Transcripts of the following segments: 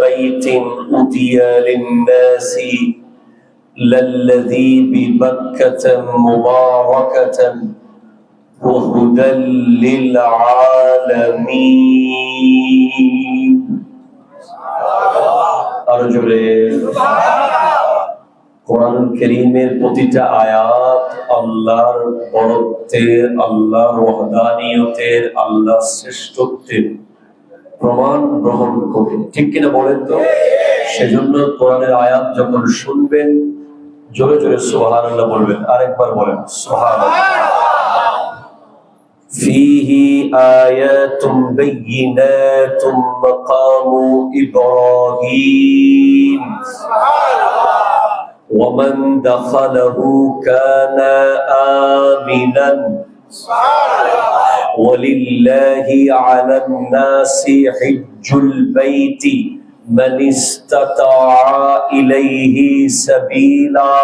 بيت أوتي للناس للذي ببكة مباركة وهدى للعالمين কোরআন কারীমের প্রতিটা আয়াত আল্লাহর বড়ত্বের, আল্লাহর ওয়াহদানিয়তের, আল্লাহর শ্রেষ্ঠত্বের প্রমাণ গ্রহণ করে, ঠিক কিনা বলেন তো? সেজন্য কোরআনের আয়াত যখন শুনবেন জোরে জোরে সুবহানাল্লাহ বলবেন। আরেকবার বলেন সুবহানাল্লাহ। ফীহি আয়াতুম বাইয়িনাতুম মাকামু ইব্রাহিম ওয়া মান দাখালাহু কানা আমিনান ولله على الناس حج البيت من استطاع إليه سبيلا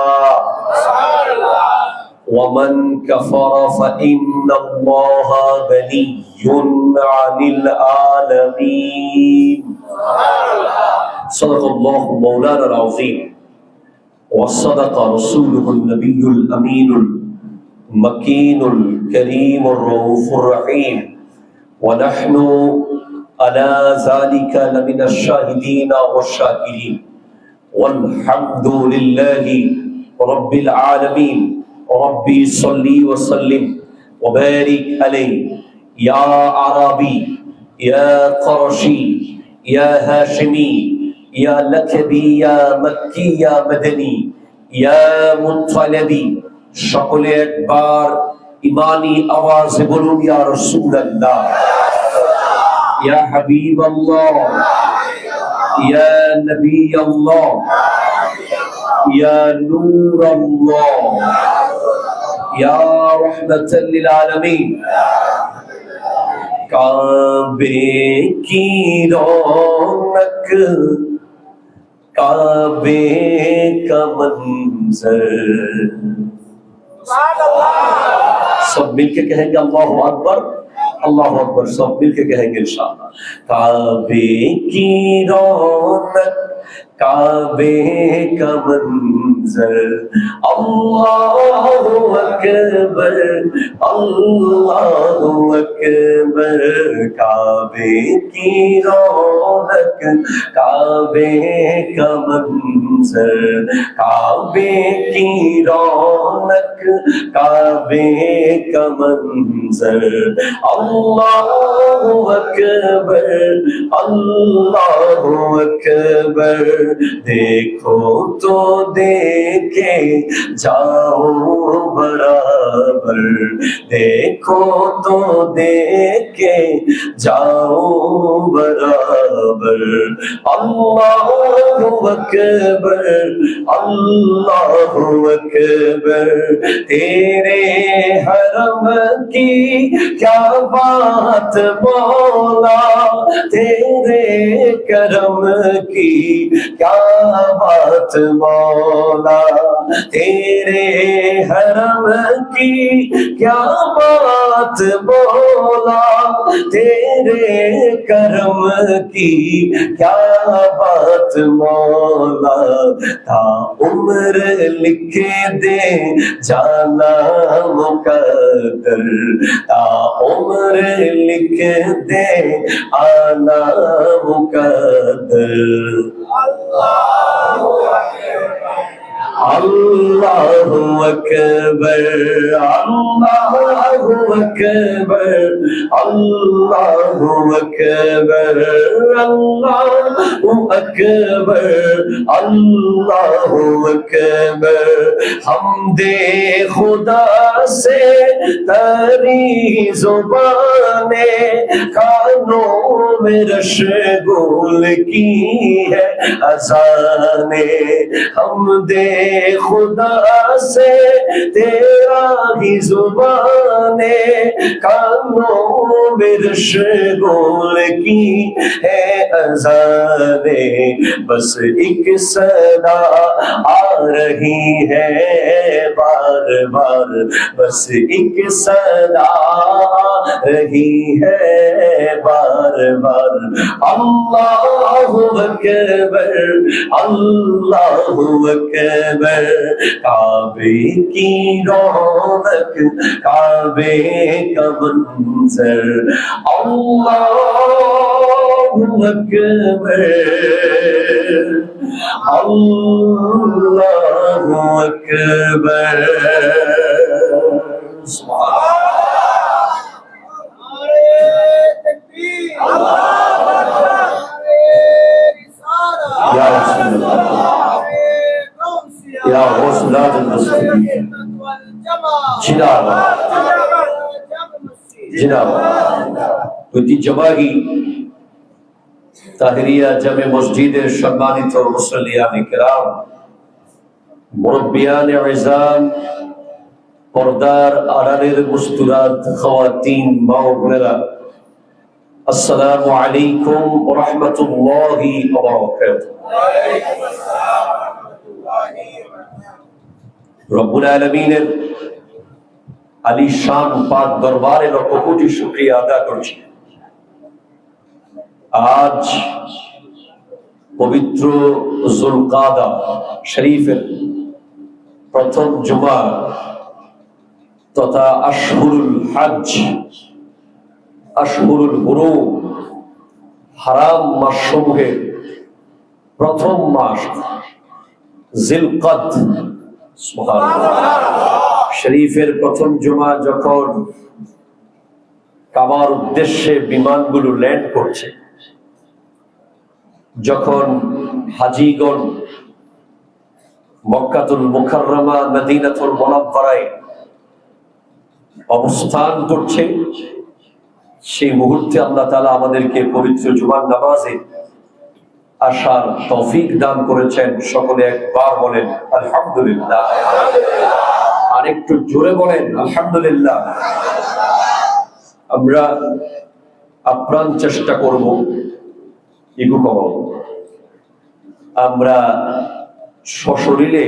ومن كفر فإن الله غني عن العالمين صدق الله مولانا العظيم وصدق رسوله النبي الأمين المكين الكريم الرؤوف الرحيم ونحن على ذلك لمن الشاهدين والشاكرين والحمد لله رب العالمين ربي صلي وسلم وبارك عليه يا عربي يا قرشي يا هاشمي يا لكبي يا مكي يا مدني يا مطلبي সকলে একবার ইমানি আওয়াজে বলুন ইয়া রাসূলুল্লাহ, ইয়া হাবিবাল্লাহ, ইয়া নবিয়াল্লাহ, ইয়া নূরাল্লাহ, ইয়া রাহমাতাল লিল আলামিন। কাবে কি রৌনক, কাবে কা मंजर। सब मिलके कहेंगे अल्लाहु अकबर, अल्लाहु अकबर, सब मिलके कहेंगे इंशाअल्लाह। काबे की रौनक, काबे का मंजर, अल्लाहु अकबर, अल्लाहु अकबर। काबे की रौनक, काबे का मंजर, काबे की रौनक, काबे का मंजर, अल्लाहु अकबर, अल्लाहु अकबर। देखो तो देखे जाओ बराबर, देखो तो देखे जाओ बराबर। अल्लाहु अकबर, अल्लाहु अकबर। तेरे हरम की क्या बात मौला, तेरे करम की क्या बात मौला, तेरे हरम की क्या बात मौला, तेरे करम की क्या बात मौला। ता उम्र लिखे दे जाना मुकद्दर, ता उम्र लिख दे आना मुकद्दर। अल्लाहु अकबर, अल्लाहु अकबर, अल्लाहु अकबर, अल्लाहु अकबर, अल्लाहु अकबर, अल्लाहु अकबर। हमदे खुदा से तरी जुबाने कानों में रशगुल की है अज़ाने। हमदे खुदा से तेरा ही जुबाने कानों में रशगुल की है अज़ाने। बस एक सदा आ रही है बार बार, बस एक सदा आ रही है बार बार। अल्लाहु अकबर, अल्लाहु अकबर। काबे की रौनक, काबे का मंजर, अल्लाहु अकबर, अल्लाहु अकबर। या हौसलात मुस्तकीम, जिंदाबाद जिंदाबाद। ঐতিহ্যবাহী তাহেরিয়া জামে মসজিদের সম্মানিত মুসল্লিয়ানে কেরাম, মুরব্বিয়ানে ইজাম, পর্দার আড়ালের মুস্তুরাত খাওয়াতিন, মা ও বোনেরা, আসসালামু আলাইকুম ওয়া রাহমাতুল্লাহি ওয়া বারাকাতুহু। রব্বুল আলামিনের আলিশান পাক দরবারে লক্ষ কোটি শুকরিয়া আদা করছি। আজ পবিত্র যুলকাদা শরীফের প্রথম জুমা তথা আশহুরুল হজ, আশহুরুল হুরুম, হারাম মাসসমূহের প্রথম মাস জিলকাদ শরীফের প্রথম জুমা যখন কাবার উদ্দেশ্যে বিমানগুলো ল্যান্ড করছে, যখন হাজিগণ মক্কাতুল মুকাররমা মদিনাতুল মুনাওয়ারায় অবস্থান করছে, সেই মুহূর্তে আল্লাহ তাআলা আমাদেরকে পবিত্র জুমার নামাজে আসার তৌফিক দান করেছেন। সকলে একবার বলেন আলহামদুলিল্লাহ, আর একটু জোরে বলেন আলহামদুলিল্লাহ। আমরা আপ্রাণ চেষ্টা করব ইগু কমাবো। আমরা সশরীরে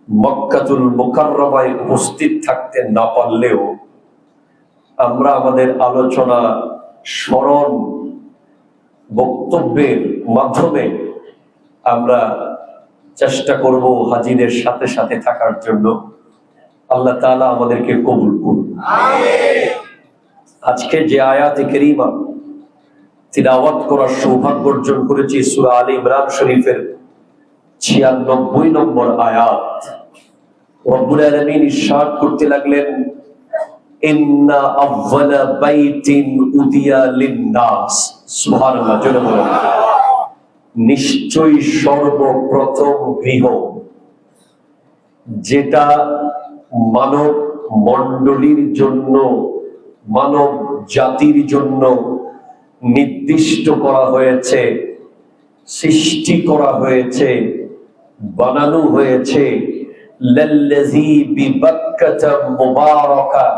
মক্কাতুল মুকাররমায় উপস্থিত থাকতে না পারলেও আমরা আমাদের আলোচনা, স্মরণ, বক্তব্যের মাধ্যমে আমরা চেষ্টা করব হাজিদের সাথে সাথে থাকার জন্য। আল্লাহ তাআলা আমাদেরকে কবুল করুন। আজকে যে আয়াতে কারীমা তিলাওয়াত করার সৌভাগ্য অর্জন করেছি সূরা আলে ইমরান শরীফের ৯৬ নম্বর আয়াত। রব্বুল আলামিন ইরশাদ করতে লাগলেন, ইন্না আউয়ালা বাইতিন উদিয়া লিন-নাস, সুবহানাল্লাহ, জোরে বলেন। নিশ্চয়ই সর্বপ্রথম গৃহ যেটা মানব মণ্ডলীর জন্য, মানব জাতির জন্য নির্দিষ্ট করা হয়েছে, সৃষ্টি করা হয়েছে, বানানো হয়েছে, লাল্লাযী বিবাক্কাতা মুবারাকা,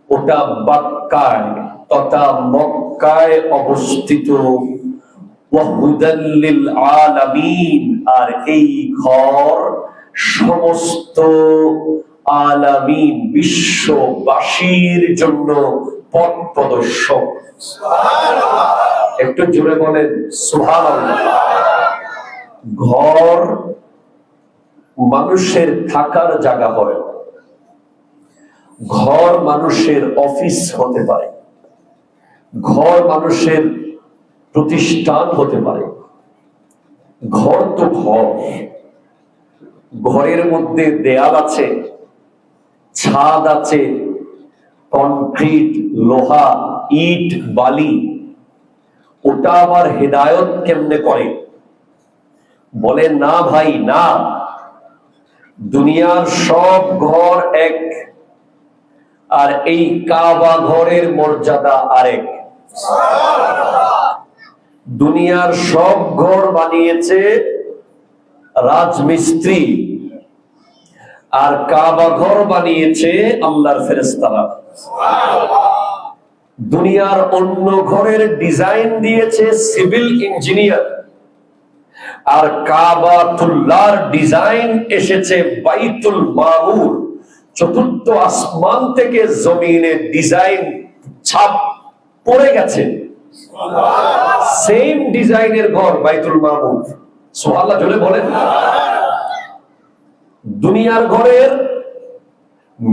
ওটা বাক্কায় তথা মক্কায় অবস্থিত, ওয়া হুদাল লিল আলামিন, আর এই ঘর সমস্ত আলামিন, বিশ্ববাসীর জন্য পথ প্রদর্শক। একটু জোরে বলেন সুবহানাল্লাহ। ঘর মানুষের থাকার জায়গা হয়, ঘর মানুষের অফিস হতে পারে, ঘর মানুষের প্রতিষ্ঠান হতে পারে। ঘর তো ঘর, ঘরের মধ্যে দেয়াল আছে, ছাদ আছে, কনক্রিট, লোহা, ইট, বালি, ওটা আবার হেদায়ত কেমনে করে? বলে না ভাই না, দুনিয়ার সব ঘর এক, আর এই কাবা ঘরের মর্যাদা আরেক। দুনিয়ার সব ঘর বানিয়েছে রাজমিস্ত্রি, আর কাবা ঘর বানিয়েছে আল্লাহর ফেরেশতারা। দুনিয়ার অন্য ঘরের ডিজাইন দিয়েছে সিভিল ইঞ্জিনিয়ার, আর কাবাতুল্লাহর ডিজাইন এসেছে বাইতুল মামুর। চতুর্থ আসমান থেকে জমিনে ডিজাইন ছাপ পড়ে গেছে। সেম ডিজাইনের ঘর বাইতুল মামুর। সুবহানাল্লাহ জোরে বলেন। দুনিয়ার ঘরের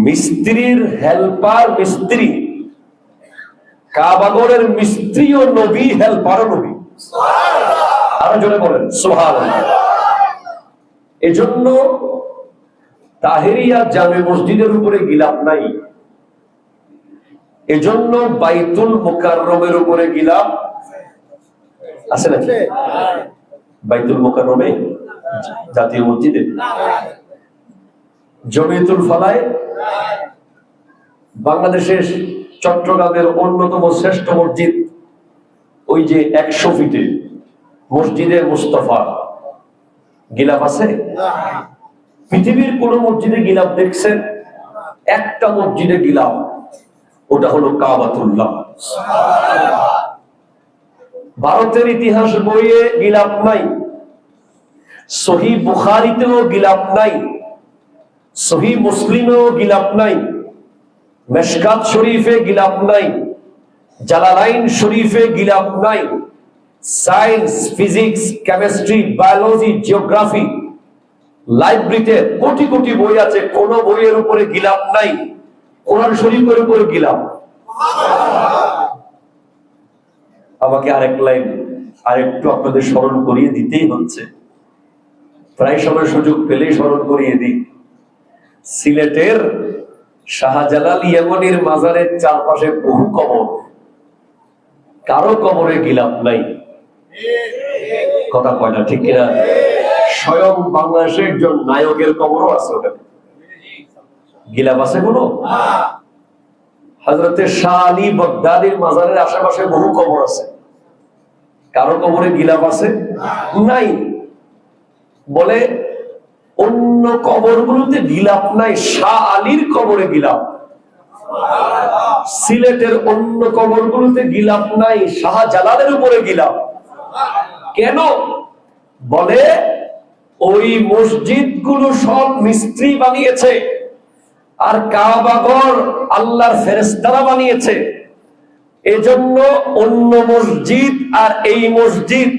মিস্ত্রির হেল্পার মিস্ত্রি, কাবাগরের মিস্ত্রি ও নবী, হেল্পারও নবী। আরো জোরে বলেন সুবহানাল্লাহ। এজন্য তাহেরিয়া জামে মসজিদের উপরে গিলাফ নাই, এজন্য বাইতুল মুকাররমের উপরে গিলাফ আছে নাকি? বাইতুল মুকাররমে জাতীয় মসজিদে, জমিয়তুল ফালায়, বাংলাদেশের চট্টগ্রামের অন্যতম শ্রেষ্ঠ মসজিদ ওই যে 100 ফিটে মসজিদে মুস্তাফা, গিলাফ আছে? পৃথিবীর কোন মসজিদে গিলাফ দেখছেন? একটা মসজিদে গিলাফ, ওটা হলো কাবাতুল্লাহ। ভারতের ইতিহাস বইয়ে গিলাফ নাই, সহিহ বুখারীতেও গিলাফ নাই, সহিহ মুসলিমেও গিলাফ নাই, মেশকাত শরীফে গিলাফ নাই, জালালাইন শরীফে গিলাফ নাই। Science, physics, chemistry, biology, geography লাইব্রেরিতে কোটি কোটি বই আছে, কোন বইয়ের উপরে গিলাফ নাই। কোরআন শরীফের উপরে গিলাফ। আমাকে আরেক লাইন আরেকটু আপনাদের স্মরণ করিয়ে দিতেই হচ্ছে, প্রায় সময় সুযোগ পেলেই স্মরণ করিয়ে দিই। সিলেটের শাহজালাল ইয়ামানির মাজারের চারপাশে বহু কবর, কারো কবরে গিলাফ নাই। কথা কয় না, ঠিক কিনা? স্বয়ং বাংলাদেশের একজন নায়কের কবরও আছে ওখানে, গিলাফ আছে কোনো? হযরতে শাহ আলী বাগদাদীর মাজারের আশেপাশে বহু কবর আছে, কারো কবরে গিলাফ আছে? নাই। বলে অন্য কবরগুলোতে গিলাফ নাই, শাহ আলীর কবরে গিলাফ। সিলেটের অন্য কবরগুলোতে গিলাফ নাই, শাহজালালের উপরে গিলাফ। কেন? বলে ওই মসজিদগুলো সব মিস্ত্রি বানিয়েছে, আর কাবাঘর আল্লাহর ফেরেশতারা বানিয়েছে। এজন্য অন্য মসজিদ আর এই মসজিদ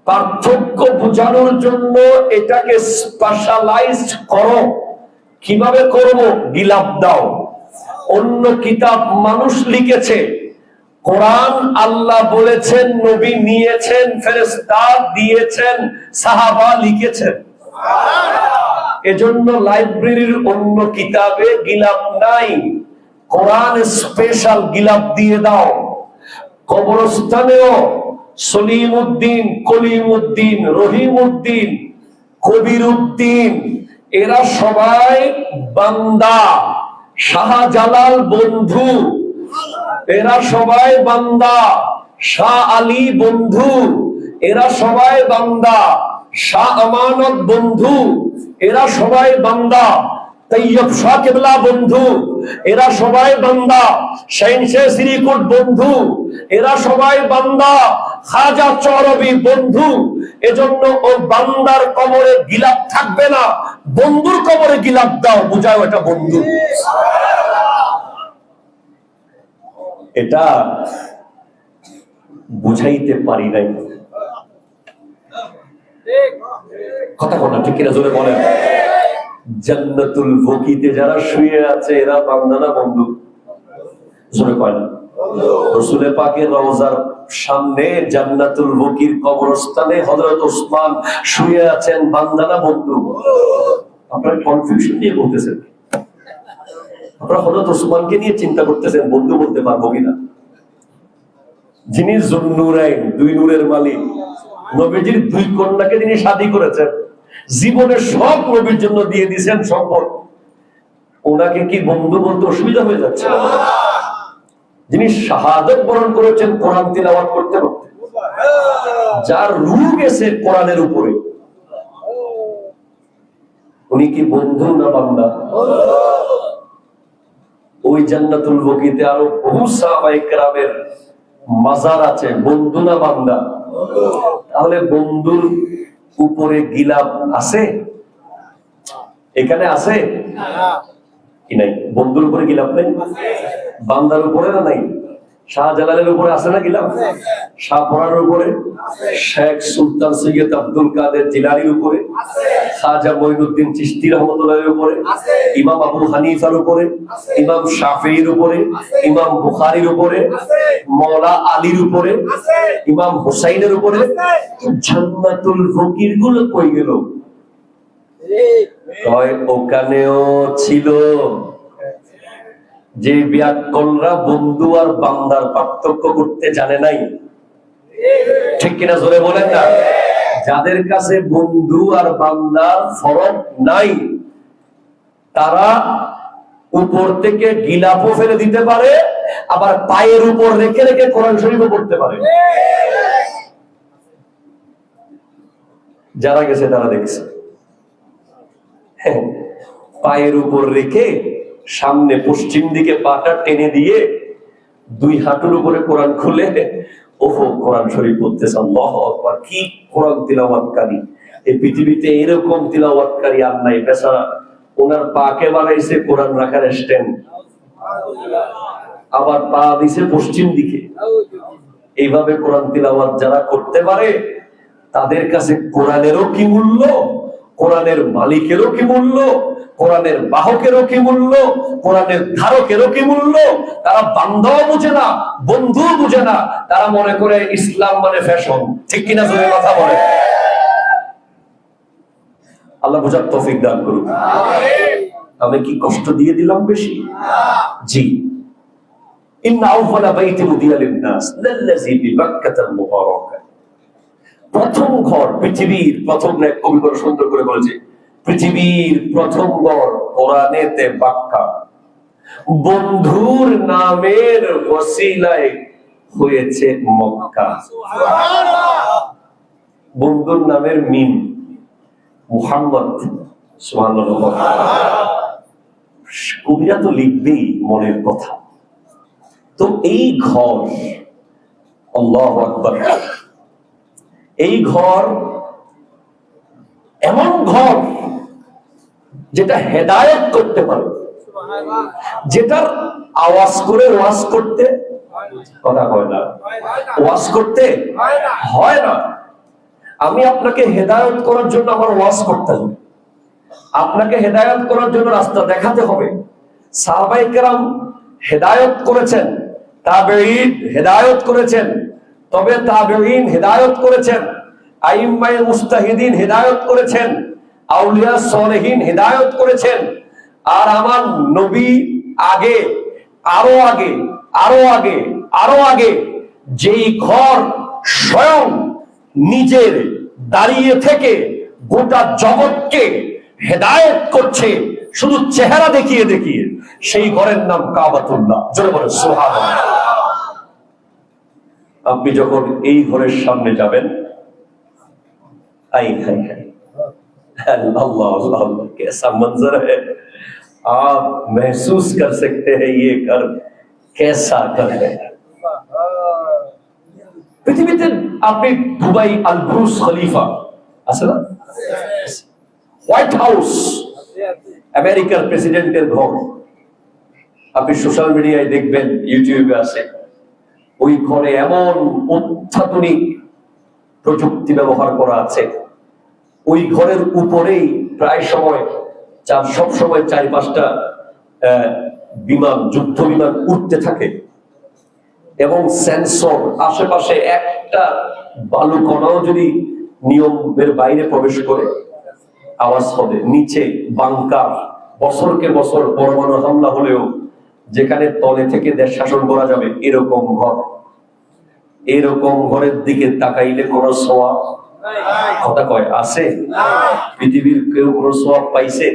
পার্থক্য বোঝানোর জন্য এটাকে স্পেশালাইজড করো। কিভাবে করব? গিলাফ দাও। অন্য কিতাব মানুষ লিখেছে, কোরআন আল্লাহ বলেছেন, নবী নিয়েছেন, ফেরেশতা দিয়েছেন, সাহাবা লিখেছেন। এজন্য লাইব্রেরির অন্য কিতাবে গিলাফ নাই, কোরআন স্পেশাল গিলাফ দিয়ে দাও। কবরস্থানেও সলিমউদ্দিন, কলিমউদ্দিন, রহিমউদ্দিন, কবিরউদ্দিন এরা সবাই বান্দা, শাহজালাল বন্ধু, এরা সবাই বান্দা, শাহ আলী বন্ধু, এরা সবাই বান্দা, শাহ আমানত বন্ধু, এরা সবাই বান্দা, তৈয়ব শাহ কেবলা বন্ধু, এরা সবাই বান্দা, শাহিনশাহ শ্রীকুট বন্ধু, এরা সবাই বান্দা, খাজা চরবি বন্ধু। এজন্য ও বান্দার কবরে গিলাফ থাকবে না, বন্ধুর কবরে গিলাফ দাও, বুঝাও এটা বন্ধু। এটা বুঝাইতে পারি নাই, কথা বলা ঠিক কিনা জোরে বলেন। জান্নাতুল বকিতে যারা শুয়ে আছে এরা বান্দা না বন্ধু? জোরে কয় না? রাসূল পাকের রওজার সামনে জান্নাতুল বকির কবরস্থানে হযরত ওসমান শুয়ে আছেন, বান্দা না বন্ধু? আপনারা কনফিউশন নিয়ে বলতেছেন, আপনারা হযরত ওসমানকে নিয়ে চিন্তা করতেছেন বন্ধু বলতে পারবো কিনা। যিনি যুন্নুরাইন, দুই নূরের মালিক, নবীজির দুই কন্যাকে যিনি শাদী করেছেন, জীবনের সব নবীর জন্য দিয়ে দিয়েছেন সম্পদ, ওনাকে কি বন্ধু বলতে অসুবিধা হয়ে যাচ্ছে? যিনি শাহাদাত বরণ করেছেন কোরআন তিলাওয়াত করতে করতে, যার রূহ গেছে কোরআনের উপরে, উনি কি বন্ধু না বান্দা? ওই জান্নাতুল বকিতে আরো বহু সাহাবায়ে কেরামের মাজার আছে, বন্ধু না বান্দা? তাহলে বন্ধুর উপরে গিলাফ আছে? এখানে আছে কি নাই? বন্ধুর উপরে গিলাফ নেই, বান্দার উপরে না নাই? শাহজালালের উপরে আছে না গিলাম, শাহপরার উপরে, শেখ সুলতান সৈয়দ আব্দুল কাদের জিলানির উপরে, খাজা মঈনুদ্দিন চিশতি রহমতুল্লাহের উপরে, ইমাম আবু হানিফার উপরে, ইমাম শাফিঈর উপরে, ইমাম বুখারীর উপরে, মাওলা আলীর উপরে, ইমাম হুসাইনের উপরে। জান্নাতুল ফকির গুলো কই গেল? কয় ওখানেও ছিল। যে ব্যাকরণরা বন্ধু আর বান্দার পার্থক্য করতে জানে নাই, ঠিক কিনা জোরে বলেন না? যাদের কাছে বন্ধু আর বান্দার ফরক নাই, তারা উপর থেকে গিলাফও ফেলে দিতে পারে, আবার পায়ের উপর রেখে রেখে কোরআন শরীফও পড়তে পারে। যারা গেছে তারা দেখছে, পায়ের উপর রেখে সামনে পশ্চিম দিকে পাটা টেনে দিয়ে দুই হাঁটুর উপরে কোরআন খুলে ওহো কোরআন শরীফ পড়তেছে। আল্লাহু আকবার, কি কোরআন তিলাওয়াতকারী! এই পৃথিবীতে এরকম তিলাওয়াতকারী আর নাই। বেচারা ওনার পাকে বানাইছে কোরআন রাখার স্ট্যান্ড, আবার পা দিছে পশ্চিম দিকে। এইভাবে কোরআন তিলাওয়াত যারা করতে পারে, তাদের কাছে কোরআনেরও কি মূল্য, কোরআনের মালিকেরও কি মূল্য, কোরআনের বাহকেরও কি মূল্য, কোরআনের ধারকেরও কি মূল্য। তারা বান্দাও বুঝে না, বন্ধুও বুঝে না। তারা মনে করে ইসলাম মানে ফ্যাশন, ঠিক কিনা জোরে কথা বলে। আল্লাহ বুঝার তৌফিক দান করুন। আমি কি কষ্ট দিয়ে দিলাম বেশি? জি। ইন্না আউয়ালা বাইতি উদিয়া লিন-নাস লাল্লাযী বিবাক্কাতাল মুবারাকা। প্রথম ঘর, পৃথিবীর প্রথম, কবি বড় সুন্দর করে বলেছে, পৃথিবীর প্রথম ঘর কোরআনেতে বাক্কা, বন্ধুর নামের ওসিলায় হয়েছে মক্কা। বন্ধুর নামের মিম মুহাম্মদ, সুবহানাল্লাহ। কবিরা তো লিখবেই মনের কথা। তো এই ঘর, আল্লাহু আকবার, এই ঘর এমন ঘর যেটা হেদায়েত করতে পারে, যেটার আওয়াজ করে ওয়াজ করতে কথা হয় না, ওয়াজ করতে হয় না। আমি আপনাকে হেদায়েত করার জন্য আমার ওয়াজ করতে হবে, আপনাকে হেদায়েত করার জন্য রাস্তা দেখাতে হবে। সাহাবায়ে কেরাম হেদায়েত করেছেন, তাবেঈন হেদায়েত করেছেন, তবে তাবেঈন হেদায়েত করেছেন, আইম্মায়ে মুজতাহিদিন হেদায়েত করেছেন, আউলিয়া সালেহিন হেদায়েত করেছেন। আর আমার নবী আগে, আরো আগে, আরো আগে, আরো আগে, যেই ঘর স্বয়ং নিজের দাঁড়িয়ে থেকে গোটা জগৎকে হেদায়েত করছে শুধু চেহারা দেখিয়ে দেখিয়ে, সেই ঘরের নাম কাবাতুল্লাহ। জোরে বলেন সুবহানাল্লাহ। আপনি যখন এই ঘরের সামনে যাবেন, अल्लाह अल्लाह कैसा मंजर है, आप महसूस कर सकते हैं ये घर कैसा घर है। পৃথিবীতে আপনি দুবাই আল বুরুজ খলিফা আছে না, হোয়াইট হাউস, আমেরিকার প্রেসিডেন্টের ঘর, আপনি সোশ্যাল মিডিয়ায় দেখবেন, ইউটিউবে আছে। ওই ঘরে এমন অত্যাধুনিক প্রযুক্তি ব্যবহার করা আছে, ওই ঘরের উপরেই প্রায় সময় সব সময় 4-5টা বিমান, যুদ্ধ বিমান উঠতে থাকে, এবং সেন্সর, আশেপাশে একটা বালু কণাও যদি নিয়মের বাইরে প্রবেশ করে আওয়াজ হবে। নিচে বাংকার, বছরকে বছর পরমাণু হামলা হলেও যেখানে তলে থেকে দেশ শাসন করা যাবে, এরকম ঘর। এরকম ঘরের দিকে তাকাইলে কোন সওয়াব কথা কয় আছে? পৃথিবীর কেউ কোন সওয়াব পাইছে?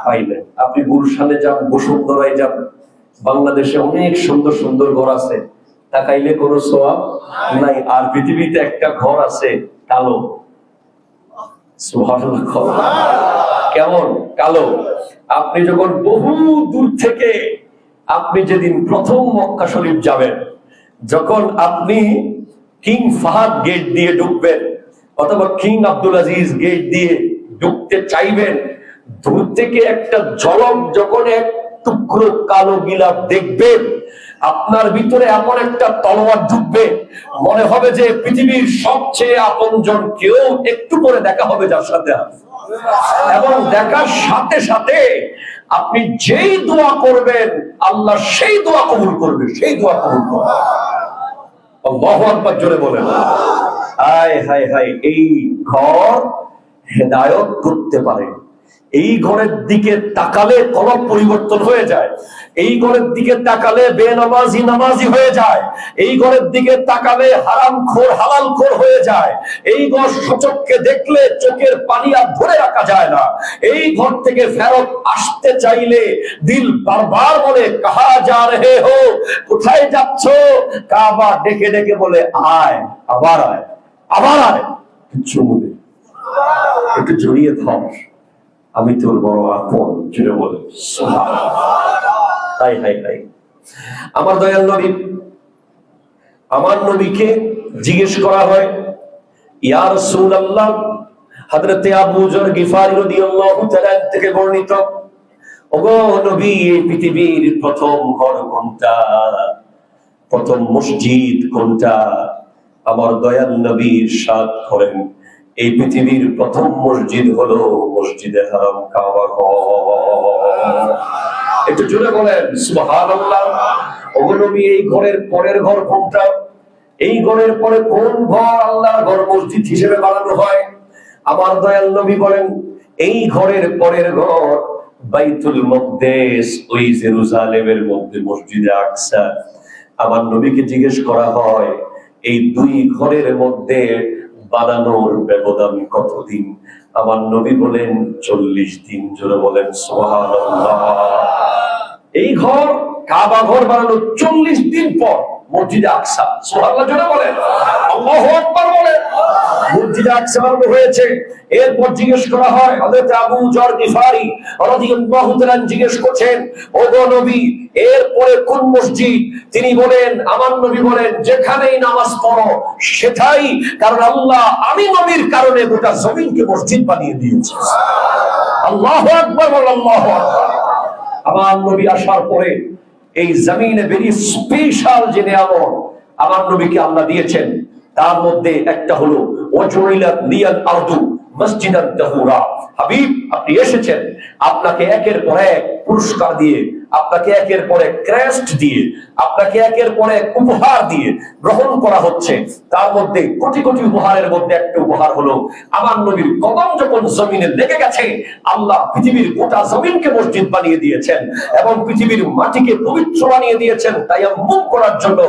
পাইলে। আপনি গুলশানে যান, বসুন্ধরায় যান, বাংলাদেশে অনেক সুন্দর সুন্দর ঘর আছে, তাকাইলে কোন সওয়াব নাই। আর পৃথিবীতে একটা ঘর আছে কালো, সুবহানাল্লাহ। কেমন কালো? আপনি যখন বহু দূর থেকে, আপনি যেদিন প্রথম মক্কা শরীফ যাবেন, যখন আপনি কিং ফাহাদ গেট দিয়ে ঢুকবেন অথবা কিং আব্দুল আজিজ গেট দিয়ে ঢুকতে চাইবেন, দূর থেকে একটা ঝলক যখন এক টুকরো কালো গিলাফ দেখবেন, আপনার ভিতরে এমন একটা তলোয়ার ঢুকবে, মনে হবে যে পৃথিবীর সবচেয়ে আপনজন কেউ একটু করে দেখা হবে যার সাথে আছে, এবং দেখার সাথে সাথে আপনি যেই দোয়া করবেন আল্লাহ সেই দোয়া কবুল করবে, সেই দোয়া কবুল করবে। আল্লাহু আকবার জোরে বলেন। হায় হায় হায়, এই ঘর হেদায়েত করতে পারে। এই ঘরের দিকে তাকালে কলব পরিবর্তন হয়ে যায়, এই ঘরের দিকে তাকালে বেনামাজি নামাজি হয়ে যায়, এই ঘরের দিকে তাকালে হারামখোর হালালখোর হয়ে যায়, এই ঘর সচক্ষে দেখলে চোখের পানি আর ধরে রাখা যায় না। এই ঘর থেকে ফেরত আসতে চাইলে দিল বারবার বলে কাহা যা রহে হো, কোথায় যাচ্ছ? কাবা ডেকে ডেকে বলে আয়, আবার আয়, আবার আয়। কিচ্ছু বলে একটু জড়িয়ে থাক, আমি তোর বড় আপন, জুড়ে বলে তাই হাই হাই। আমার দয়াল নবী, আমার নবীকে জিজ্ঞেস করা হয়, ইয়া রাসূলুল্লাহ, হযরতে আবু যর গিফারী রাদিয়াল্লাহু তাআলা থেকে বর্ণিত, ওগো নবী, এই পৃথিবীর প্রথম ঘর কোনটা, প্রথম মসজিদ কোনটা? আমার দয়াল নবী ইরশাদ করেন, এই পৃথিবীর প্রথম মসজিদ হলো মসজিদে হারাম, কাবা ঘর। একটু জোরে বলেন সুবহানাল্লাহ। ওগো নবী, এই ঘরের পরের ঘর কোনটা? এই ঘরের পরে কোন ঘর আল্লাহর ঘর মসজিদ হিসেবে বানানো হয়? আমার দয়াল নবী বলেন, এই ঘরের পরের ঘর বাইতুল মুকদ্দাস, ওই জেরুজালেমের মধ্যে মসজিদে আকসা। আমার নবীকে জিজ্ঞেস করা হয়, এই দুই ঘরের মধ্যে বানানোর ব্যবধান কতদিন? আমার নবী বলেন 40 দিন। জোরে বলেন সুবহানাল্লাহ। এই ঘর কাবা ঘর বানানো 40 দিন পর মসজিদে আকসা, সুবহানাল্লাহ জোরে বলেন, আল্লাহু আকবার বলেন, মসজিদে আকসা বানানো হয়েছে। এরপর জিজ্ঞেস করা হয়, হযরত আবু যর গিফারী রাদিয়াল্লাহু তাআলা জিজ্ঞেস করছেন, ওগো নবী, এরপরে কোন মসজিদ? তিনি বলেন, আমার নবী বলেন, যেখানেই নামাজ পড়ো সেটাই, কারণ আল্লাহ আমি নবীর কারণে গোটা জমিনকে মসজিদ বানিয়ে দিয়েছে। আল্লাহু আকবার বলেন, আল্লাহু আকবার। আমার নবী আসার পরে এই জমিনে বেরি স্পেশাল যে নিয়ামত আমার নবীকে আল্লাহ দিয়েছেন, তার মধ্যে একটা হলো ওয়াজুইলাত লিয়াল আরদু মসজিদান তাহুরা। হাবিব, আপনি এসেছেন, আপনাকে একের পর এক পুরস্কার দিয়ে, আপনাকে একের পর এক ক্রেস্ট দিয়ে, আপনাকে একের পর এক উপহার দিয়ে গ্রহণ করা হচ্ছে। তার মধ্যে কোটি কোটি উপহারের মধ্যে একটা উপহার হলো, আমার নবীর কদম যখন জমিনে লেগে গেছে, আল্লাহ পৃথিবীর গোটা জমিনকে মসজিদ বানিয়ে দিয়েছেন এবং পৃথিবীর মাটিকে পবিত্র বানিয়ে দিয়েছেন তায়াম্মুম করার জন্য।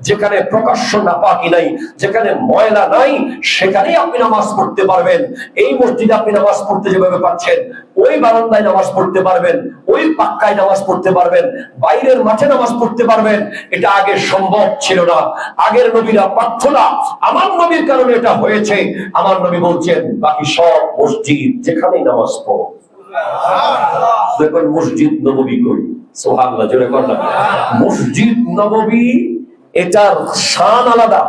যেখানে প্রকাশ্য নাপাকি নাই, যেখানে ময়লা নাই, সেখানেই আপনি নামাজ পড়তে পারবেন। এই মসজিদে আপনি নামাজ পড়তে যেভাবে পাচ্ছেন, ওই বারান্দায় নামাজ পড়তে পারবেন, ওই পাক্কায় নামাজ পড়তে পারবেন, বাইরের মাঠে নামাজ পড়তে পারবেন। এটা আগে সম্ভব ছিল না, আগের নবীরা পারত না, আমার নবীর কারণে এটা হয়েছে। আমার নবী বলছেন, বাকি সব মসজিদ যেখানেই নামাজ পড়ো। দেখুন মসজিদ নববী কই, সুবহানাল্লাহ জোরে বলেন। মসজিদ নববী, এটার শান আলাদা,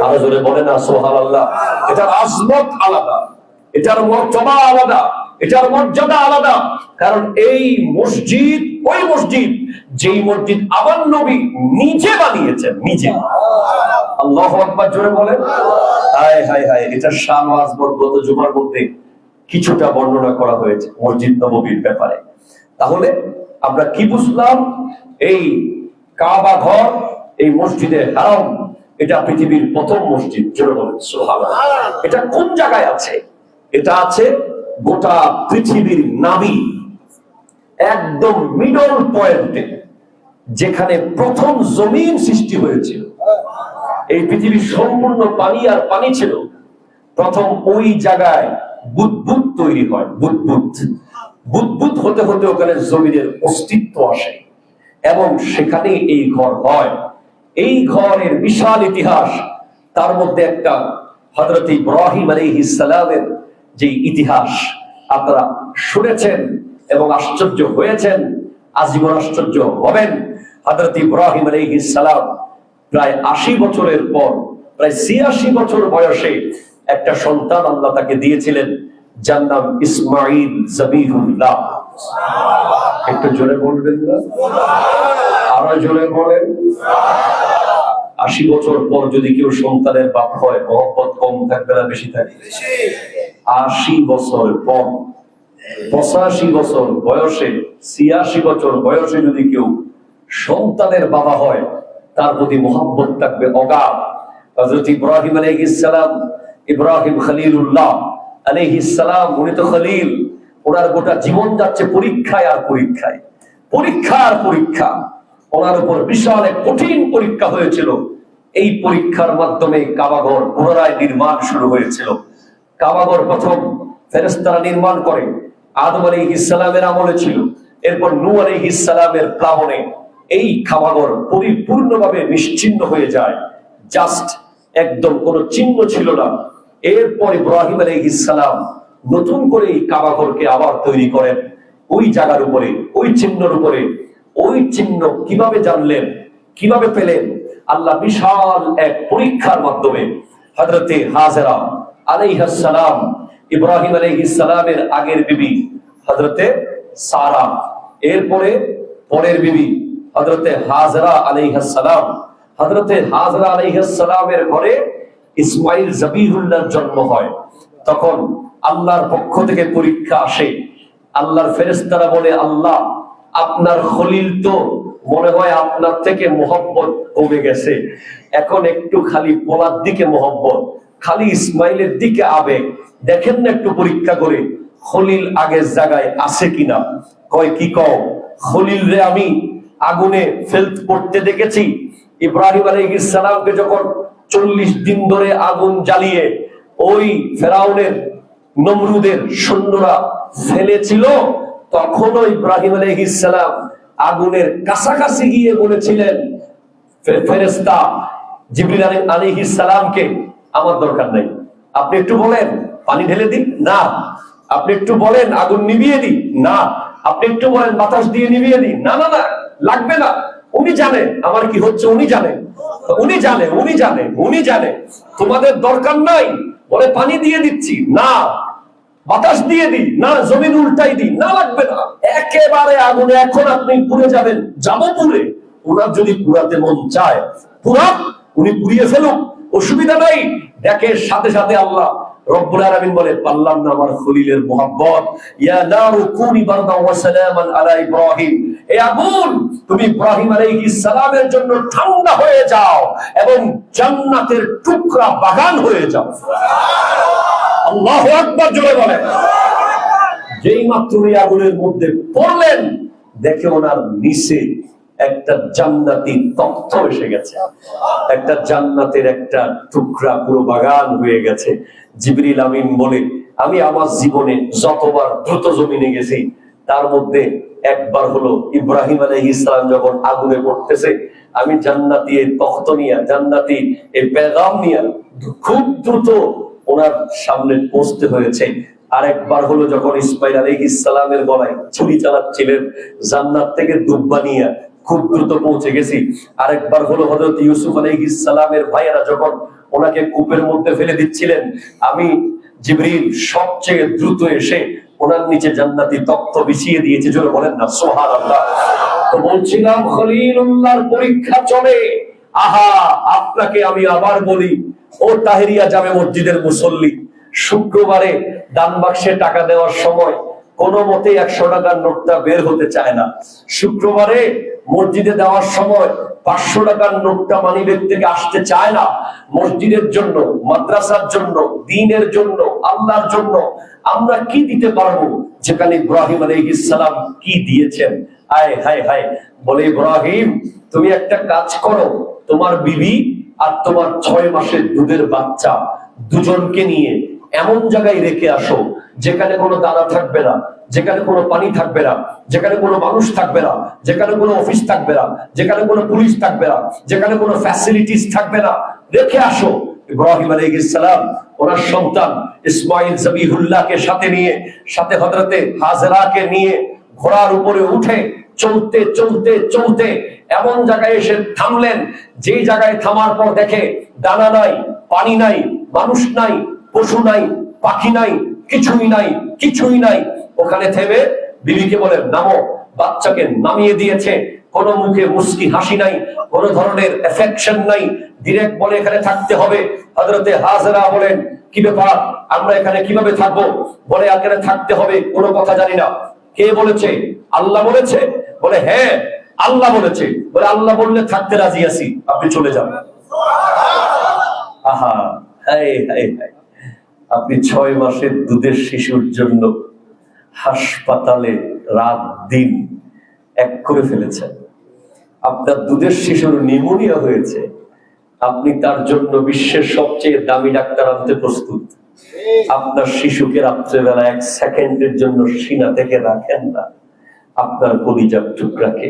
আরো জোরে বলে না সুবহানাল্লাহ। এটার আজমত আলাদা, এটার মর্যাদা আলাদা, এটার মর্যাদা আলাদা। কারণ এই মসজিদ ওই মসজিদ যেই মসজিদ আমার নবী নিজে বানিয়েছেন, নিজে। আল্লাহু আকবার জোরে বলেন। হায় হায় হায়, এটার শান ও আজমত গত জুমার মধ্যে কিছুটা বর্ণনা করা হয়েছে মসজিদ নববীর ব্যাপারে। তাহলে আমরা কি বুঝলাম? এই কাবা ঘর, এই মসজিদে হারাম, এটা পৃথিবীর প্রথম মসজিদ। জোরে বলেন সুবহানাল্লাহ। এটা কোন জায়গায় আছে? এটা আছে গোটা পৃথিবীর নাভি, একদম মিডল পয়েন্টে, যেখানে প্রথম জমিন সৃষ্টি হয়েছিল। এই পৃথিবীর সম্পূর্ণ পানি আর পানি ছিল, প্রথম ওই জায়গায় বুদবুদ তৈরি হয়। বুদবুদ বুদবুদ হতে হতে ওখানে জমিনের অস্তিত্ব আসে এবং সেখানে এই ঘর হয়। এই ঘরের বিশাল ইতিহাস, তার মধ্যে একটা হযরত ইব্রাহিম আলাইহিস সালামের যে ইতিহাস আপনারা শুনেছেন এবং আশ্চর্য হয়েছেন, আজীবন আশ্চর্য হবেন। হযরত ইব্রাহিম আলাইহিস সালাম প্রায় 80 বছরের পর, প্রায় 86 বছর বয়সে একটা সন্তান আল্লাহ তাকে দিয়েছিলেন, যার নাম ইসমাঈল জবিহুল্লাহ। একটু জোরে বলবেন না? আরো জোরে বলেন। 80 বছর পর যদি কেউ সন্তানের বাপ হয়, মহব্বত কম থাকবে না বেশি থাকবে? 80 বছর পর, 85 বছর বয়সে, 86 বছর বয়সে যদি কেউ সন্তানের বাবা হয়, তার প্রতি মহব্বত থাকবে অগাধ। হযরত ইব্রাহিম আলাইহিস সালাম, ইব্রাহিম খলিলুল্লাহ আলাইহিস সালাম, উনি তো খলিল, ওনার গোটা জীবন যাচ্ছে পরীক্ষায় আর পরীক্ষায়, পরীক্ষা আর পরীক্ষা। ওনার উপর বিশাল এক কঠিন পরীক্ষা হয়েছিল। এই পরীক্ষার মাধ্যমে কাবাঘর পুনরায় নির্মাণ শুরু হয়েছিল। কাবাঘর প্রথম ফেরেশতারা নির্মাণ করে, আদম আলাইহিস সালামের আমলে ছিল। এরপর নূহ আলাইহিস সালামের প্লাবনে এই কাবাঘর পরিপূর্ণভাবে নিশ্চিহ্ন হয়ে যায়, জাস্ট একদম কোনো চিহ্ন ছিল না। এরপর ইব্রাহিম আলাইহিস সালাম নতুন করে এই কাবাঘরকে আবার তৈরি করেন, ওই জায়গার উপরে, ওই চিহ্নের উপরে। ওই চিহ্ন কিভাবে জানলেন, কিভাবে পেলেন? আল্লাহ বিশাল এক পরীক্ষার মাধ্যমে হযরতে হাজেরা আলাইহিস সালাম, ইব্রাহিম আলাইহিস সালামের আগের বিবি হযরতে সারা, এরপরে পরের বিবি হযরতে হাজেরা আলাইহিস সালাম। হযরতে হাজেরা আলাইহিস সালামের ঘরে ইসমাইল জবিহুল্লাহর জন্ম হয়। তখন আল্লাহর পক্ষ থেকে পরীক্ষা আসে। আল্লাহর ফেরেশতারা বলে, আল্লাহ, আপনার খলিল তো মনে হয় আপনার থেকে মহব্বত কমে গেছে, এখন একটু খালি পোলার দিকে মহব্বত, খালি ইসমাইলের দিকে আবেগ, দেখেন না একটু পরীক্ষা করে খলিল আগের জায়গায় আছে কিনা। কয় কি কও? খলিল রে আমি আগুনে ফেলতে পড়তে দেখেছি। ইব্রাহিম আলাইহিস সালামকে যখন 40 দিন ধরে আগুন জ্বালিয়ে ওই ফেরাউনের, নমরুদের সৈন্যরা ফেলেছিল, তখনও ইব্রাহিম আলাইহিস সালাম আগুনের কাছাকাছি গিয়ে বলেছিলেন ফেরেশতা জিবরিল আলাইহিস সালামকে, আমার দরকার নাই, আপনি একটু বলেন পানি ঢেলে দিন, না আপনি একটু বলেন আগুন নিভিয়ে দিন, না আপনি একটু বলেন বাতাস দিয়ে নিভিয়ে দিন, না না না লাগবে না, উনি জানে আমার কি হচ্ছে, উনি জানে, উনি জানে, উনি জানে, উনি জানে, তোমাদের দরকার নাই। বলে পানি দিয়ে দিচ্ছি, না বাতাস দিয়ে দিই, না জমিন উল্টাই দিই, না লাগবে না, একেবারে আগুনে এখন আপনি পুড়ে যাবেন, যাবো পুড়ে। ওনার যদি পুরাতে মন চায় পুরাত, উনি পুড়িয়ে ফেলুক, অসুবিধা নাই। দেখে সাথে সাথে আল্লাহ রব্বুল আলামিন বলে, পারলাম না আমার খলিলের মোহাব্বত, ইয়া নারু কুনি বারদান ওয়া সালামান আলা ইব্রাহিম, এ আগুন তুমি ইব্রাহিম আলাইহিস সালামের জন্য ঠান্ডা হয়ে যাও এবং জান্নাতের টুকরা বাগান হয়ে যাও। আল্লাহু আকবার জোরে বলেন। যেই মাত্র এই আগুনের মধ্যে পড়লেন, দেখে ওনার নিচে একটা জান্নাতি তথ্য এসে গেছে, একটা জান্নাতের একটা টুকরা পুরো বাগান হয়ে গেছে। জিবরিল আমিন বলে, আমি আমার জীবনে যতবার দ্রুত জমিনে গেছি, তার মধ্যে একবার হলো ইব্রাহিম আলাইহিস সালাম যখন আগুনে পড়তেছে, আমি জান্নাতি এই তখ্ত নিয়ে, জান্নাতি এই পেগাম নিয়ে খুব দ্রুত ওনার সামনে পৌঁছতে হয়েছে। আরেকবার হলো যখন ইসমাইল আলাইহিস সালামের গলায় ছুরি চালাচ্ছিলেন, জান্নাত থেকে দুব্বা নিয়ে খুব দ্রুত পৌঁছে গেছি। আরেকবার হলো হযরত ইউসুফ আলাইহিস সালামের ভাইয়েরা যখন ওনাকে কূপের মধ্যে ফেলে দিচ্ছিলেন, আমি জিবরিল সবচেয়ে দ্রুত এসে ওনার নিচে জান্নাতি তখ্ত বিছিয়ে দিয়েছে। জোরে বলেন না সুবহানাল্লাহ। তো বলছিলাম খলিলুল্লাহর পরীক্ষা চলে। আহা, আপনাকে আমি আবার বলি, ও তাহেরিয়া জামে মসজিদের মুসল্লি, শুক্রবারে দান বাক্সে টাকা দেওয়ার সময় কোনো মতে 100 টাকার নোটটা বের হতে চায় না। শুক্রবারে মসজিদে দেওয়ার সময় 500 টাকার নোটটা মানিব্যাগ থেকে আসতে চায় না। মসজিদের জন্য, মাদ্রাসার জন্য, দ্বীনের জন্য, আল্লাহর জন্য আমরা কি দিতে পারবো, যেখানে ইব্রাহিম আলাইহিস সালাম কি দিয়েছেন। আয় হায় হায়, বলে ইব্রাহিম তুমি একটা কাজ করো, তোমার বিবি আর তোমার 6 মাসের দুধের বাচ্চা দুজনকে নিয়ে এমন জায়গায় রেখে আসো যেখানে কোনো দানা থাকবে না, যেখানে কোনো পানি থাকবে না, যেখানে কোনো মানুষ থাকবে না, যেখানে কোনো অফিস থাকবে না, যেখানে কোনো পুলিশ থাকবে না, যেখানে কোনো ফ্যাসিলিটিস থাকবে না, রেখে আসো। ইব্রাহিম আলাইহিস সালাম ওনার সন্তান ইসমাইল জবিহুল্লাহকে সাথে নিয়ে, সাথে হযরতে হাজেরাকে নিয়ে ঘোড়ার উপরে উঠে চলতে চলতে চলতে এমন জায়গায় এসে থামলেন, যেই জায়গায় থামার পর দেখে দানা নাই, পানি নাই, মানুষ নাই, পশু নাই, পাখি নাই, কিছুই নাই, কিছুই নাই। ওখানে থেমে বিবিকে বলে, নামো। বাচ্চাকে নামিয়ে দিয়েছে, কোনো মুখে মুস্কি হাসি নাই, কোনো ধরনের এফেকশন নাই, ডিরেক্ট বলে এখানে থাকতে হবে। হযরতে হাজেরা বলেন, কি ব্যাপার, আমরা এখানে কিভাবে থাকবো? বলে এখানে থাকতে হবে, কোনো কথা জানি না। কে বলেছে? আল্লাহ বলেছে। বলে হ্যাঁ আল্লাহ বলেছে। বলে আল্লাহ বললে থাকতে রাজি আছি, আপনি চলে যান। আহা, হায় হায় হায়, আপনি 6 মাসের দুধের শিশুর জন্য হাসপাতালে রাত দিন এক করে ফেলেছেন। আপনার দুধের শিশুর নিউমোনিয়া হয়েছে, আপনি তার জন্য বিশ্বের সবচেয়ে দামি ডাক্তার আনতে প্রস্তুত। আপনার শিশুকে রাত্রেবেলা 1 সেকেন্ডের জন্য সিনা থেকে রাখেন না, আপনার কলিজার টুকরাকে।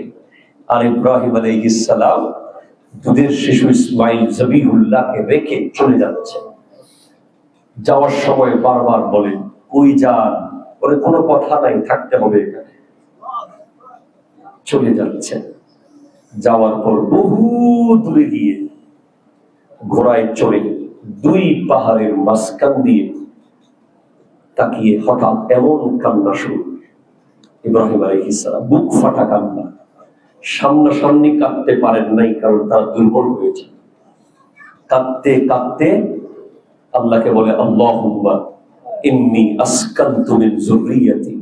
আর ইব্রাহিম আলাইহিস সালাম দুধের শিশু ইসমাইল জবিহুল্লাহকে রেখে চলে যাচ্ছে। যাওয়ার সময় বারবার বলেন, কই যান? বলে কোনো কথা নাই, থাকতে হবে এখানে। চলে যাচ্ছে। যাওয়ার পর বহু দূরে গিয়ে ঘোড়ায় চড়ে 2 পাহাড়ের মাঝখান দিয়ে তাকিয়ে হঠাৎ এমন কান্না শুরু। ইব্রাহিম আলাইহিস সালাম বুক ফাটা কান্না, সামনাসামনি কাঁদতে পারেন নাই, কারণ তারা দুর্বল হয়েছে। কাঁদতে কাঁদতে আল্লাহকে বলে, আল্লাহুম্মা ইন্নী আসকানতু মিন যুররিয়াতি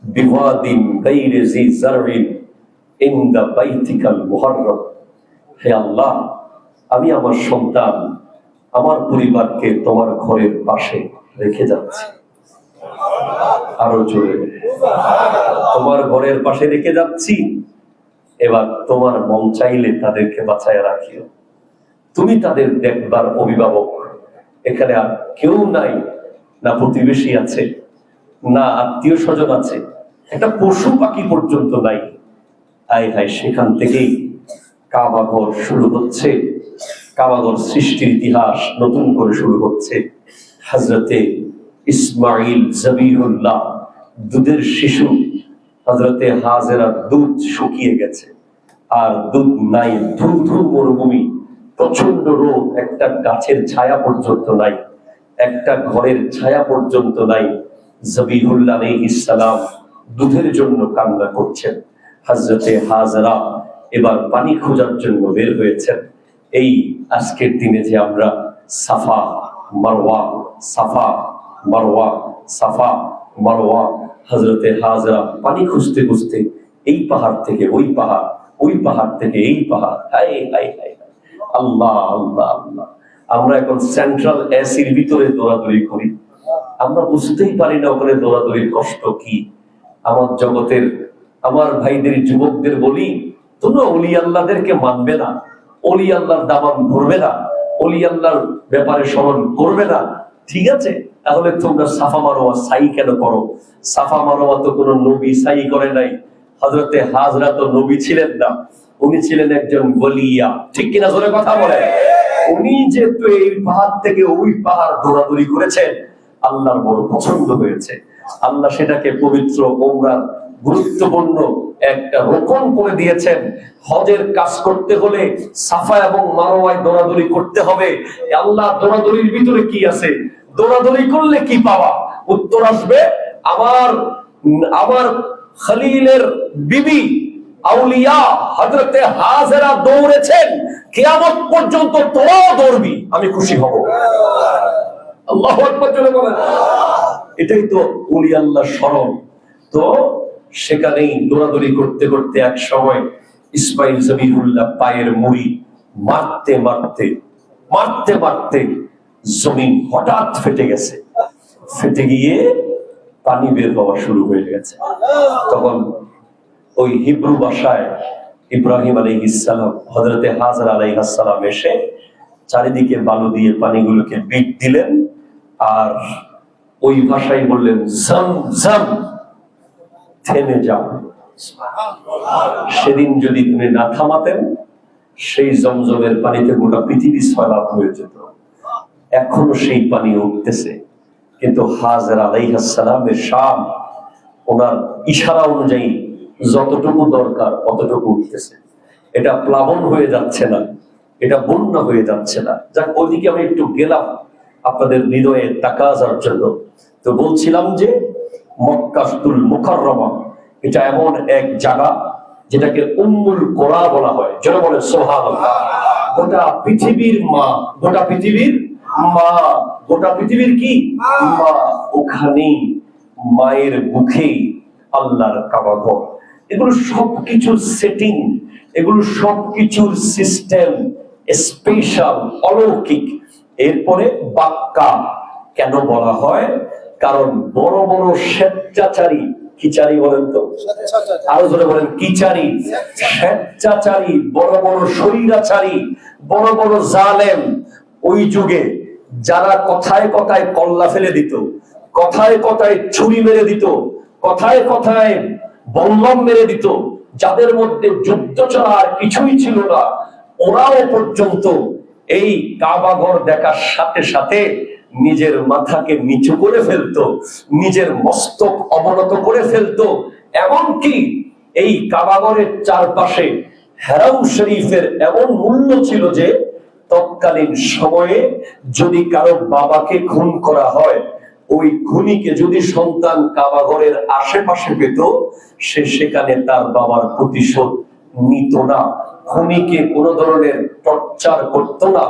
বিওয়াদিন গায়রি জি যারইন ইনদা বাইতিকাল মুহাররাম। হে আল্লাহ, আমি আমার সন্তান, আমার পরিবারকে তোমার ঘরের পাশে রেখে যাচ্ছি। আরো জোরে, তোমার ঘরের পাশে রেখে যাচ্ছি। এবার তোমার মন চাইলে তাদেরকে বাঁচায় রাখিও। তুমি তাদের দেখবার অভিভাবক। এখানে আর কেউ নাই, না প্রতিবেশী আছে, না আত্মীয় স্বজন আছে, একটা পশু পাখি পর্যন্ত নাই। হায় হায়, সেখান থেকেই কাবাঘর শুরু হচ্ছে। কাবাঘর সৃষ্টির ইতিহাস নতুন করে শুরু হচ্ছে। হযরতে ইসমাইল জবিহুল্লাহ দুধের শিশু, হযরতে হাজেরা দুধ শুকিয়ে গেছে, আর দুধ নাই, ধুধু মরুভূমি, প্রচন্ড রোদ, একটা গাছের ছায়া পর্যন্ত নাই, একটা ঘরের ছায়া পর্যন্ত নাই। জবিহুল্লাহ আলাইহিস সালাম দুধের জন্য কান্না করছেন। হযরতে হাজেরা এবার পানি খোঁজার জন্য বের হয়েছেন। এই আজকের দিনে যে আমরা সাফা মারওয়া, সাফা মারওয়া, সাফা মারওয়া, হযরতে হাজেরা পানি খুঁজতে খুঁজতে এই পাহাড় থেকে ওই পাহাড়, ওই পাহাড় থেকে এই পাহাড়। হায় হায় হায়, আল্লাহ আল্লাহ আল্লাহ। আমরা এখন সেন্ট্রাল এসির ভিতরে দৌড়াদৌড়ি করি, আমরা বুঝতেই পারি না ওখানে দৌড়াদৌড়ির কষ্ট কি। আমার জগতের আমার ভাইদের, যুবকদের বলি, তোমরা ওলি আল্লাহদেরকে মানবে না, ওলি আল্লাহর দামান ভরবে না, ওলি আল্লাহর ব্যাপারে স্মরণ করবে না, ঠিক আছে? তাহলে তোমরা সাফা মারোয়া সাই কেন করো? সাফা মারোয়া তো কোনো নবী সাই করে নাই। হযরতে হাজরা তো নবী ছিলেন না, উনি ছিলেন একজন ওলিয়া, ঠিক কিনা? জোরে কথা বলে। উনি যেহেতু এই পাহাড় থেকে ওই পাহাড় দৌড়াদৌড়ি করেছেন, আল্লাহর বড় পছন্দ হয়েছে। আল্লাহ সেটাকে পবিত্র উমরার গুরুত্বপূর্ণ একটা রোকন করে দিয়েছেন। হজের কাজ করতে হলে সাফা এবং মারওয়ায় দৌড়াদৌড়ি করতে হবে। আল্লাহ দৌড়াদৌড়ির ভিতরে কি আছে, দৌড়াদৌড়ি করলে কি পাওয়া? উত্তর আসবে, আমার খলিলের বিবি আউলিয়া হযরতে হাজেরা দৌড়েছেন, কিয়ামত পর্যন্ত তোরাও দৌড়বি, আমি খুশি হব। আল্লাহু আকবার বলে বলেন। এটাই তো ওলি আল্লাহ স্মরণ। তো সেখানেই দৌড়াদৌড়ি করতে করতে এক সময় ইসমাইল জবিহুল্লাহ পায়ের মুড়ি মারতে মারতে মারতে মারতে জমিন হঠাৎ ফেটে গেছে। ফেটে গিয়ে পানি বের হওয়া শুরু হয়ে গেছে। তখন ওই হিব্রু ভাষায় ইব্রাহিম আলাইহিস সালাম, হযরতে হাজরা আলাইহিস সালাম এসে চারিদিকে বালু দিয়ে পানিগুলোকে বিট দিলেন, আর ওই ভাষায় বললেন, জম জম, থেমে যাও। সেদিন যদি তুমি না থামাতেন, সেই জমজমের পানিতে গোটা পৃথিবী সয়লাব হয়ে যেত। এখনো সেই পানি উঠতেছে, কিন্তু হাজরা আলাইহিস সালামের শান, ওনার ইশারা অনুযায়ী যতটুকু দরকার অতটুকু উঠতেছে। এটা প্লাবন হয়ে যাচ্ছে না, এটা বন্যা হয়ে যাচ্ছে না। যাক, ওইদিকে আমি একটু গেলাম আপনাদের হৃদয়ে তাকাজার জন্য। তো বলছিলাম যে মক্কাতুল মুকাররমা এটা এমন এক জায়গা যেটাকে উম্মুল কোরা বলা হয়, যেন বলে সুবহানাল্লাহ। গোটা পৃথিবীর মা, গোটা পৃথিবীর মা, গোটা পৃথিবীর কি মা, ওখানেই মায়ের মুখেই আল্লাহর কাবা ঘর। এগুলো সবকিছুর সেটিং, এগুলো সবকিছুর সিস্টেম স্পেশাল, অলৌকিক। এরপরে বাক্কা কেন বলা হয়? কারণ বড় বড় স্বেচ্ছাচারী, কি চারি বলেন তো, আরো জোরে বলেন, কি চারি? স্বেচ্ছাচারী, বড় বড় স্বৈরাচারী, বড় বড় জালেম ওই যুগে যারা কথায় কথায় কল্লা ফেলে দিত, কথায় কথায় ছুরি মেরে দিত, কথায় কথায় বল্লম মেরে দিত, যাদের মধ্যে যুদ্ধ ছাড়া আর কিছুই ছিল না, ওরাও পর্যন্ত এই কাবা ঘর দেখার সাথে সাথে নিজের মাথাকে নিচু করে ফেলতো, নিজের মস্তক অবনত করে ফেলতো। এমনকি এই কাবা ঘরের চারপাশে হেরাম শরীফের এমন মূল্য ছিল যে তৎকালীন সময়ে যদি কারো বাবাকে খুন করা হয়, ওই খুনিকে যদি সন্তান কাবা ঘরের আশেপাশে পেত, সে সেখানে তার বাবার প্রতিশোধ নিত না। খুনিকে কোনো ধরনের টর্চার করতো না,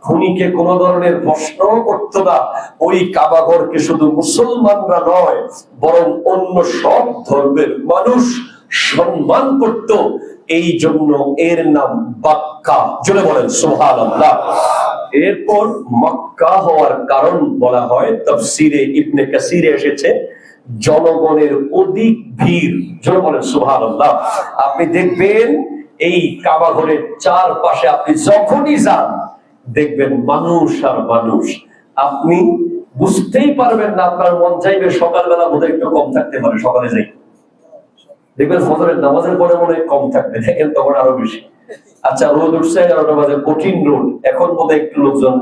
খুনিকে কোনো ধরনের প্রশ্ন করতো না। ওই কাবা ঘরকে শুধু মুসলমানরা নয়, বরং অন্য সব ধর্মের মানুষ সম্মান করত। এই জন্য এর নাম বাক্কা, জোরে বলেন সুবহানাল্লাহ। এরপর মক্কা হওয়ার কারণ বলা হয় তাফসীরে ইবনে কাসিরে এসেছে, জনগণের অধিক ভিড়, জোরে বলেন সুবহানাল্লাহ। আপনি দেখবেন এই কাবা ঘরের চারপাশে আপনি যখনই যান দেখবেন মানুষ আর মানুষ। আপনি বুঝতেই পারবেন না, আপনার মন চাইবে সকালবেলা বোধহয় একটু কম থাকতে পারে, সকালে যাই দেখবেন ফজরের নামাজের পরে মনে হয় কম থাকবে, দেখেন তখন আরো বেশি। আচ্ছা, রোদ উঠছে 11টা বাজে, কঠিন রোদ, এখন বোধহয় একটু লোকজন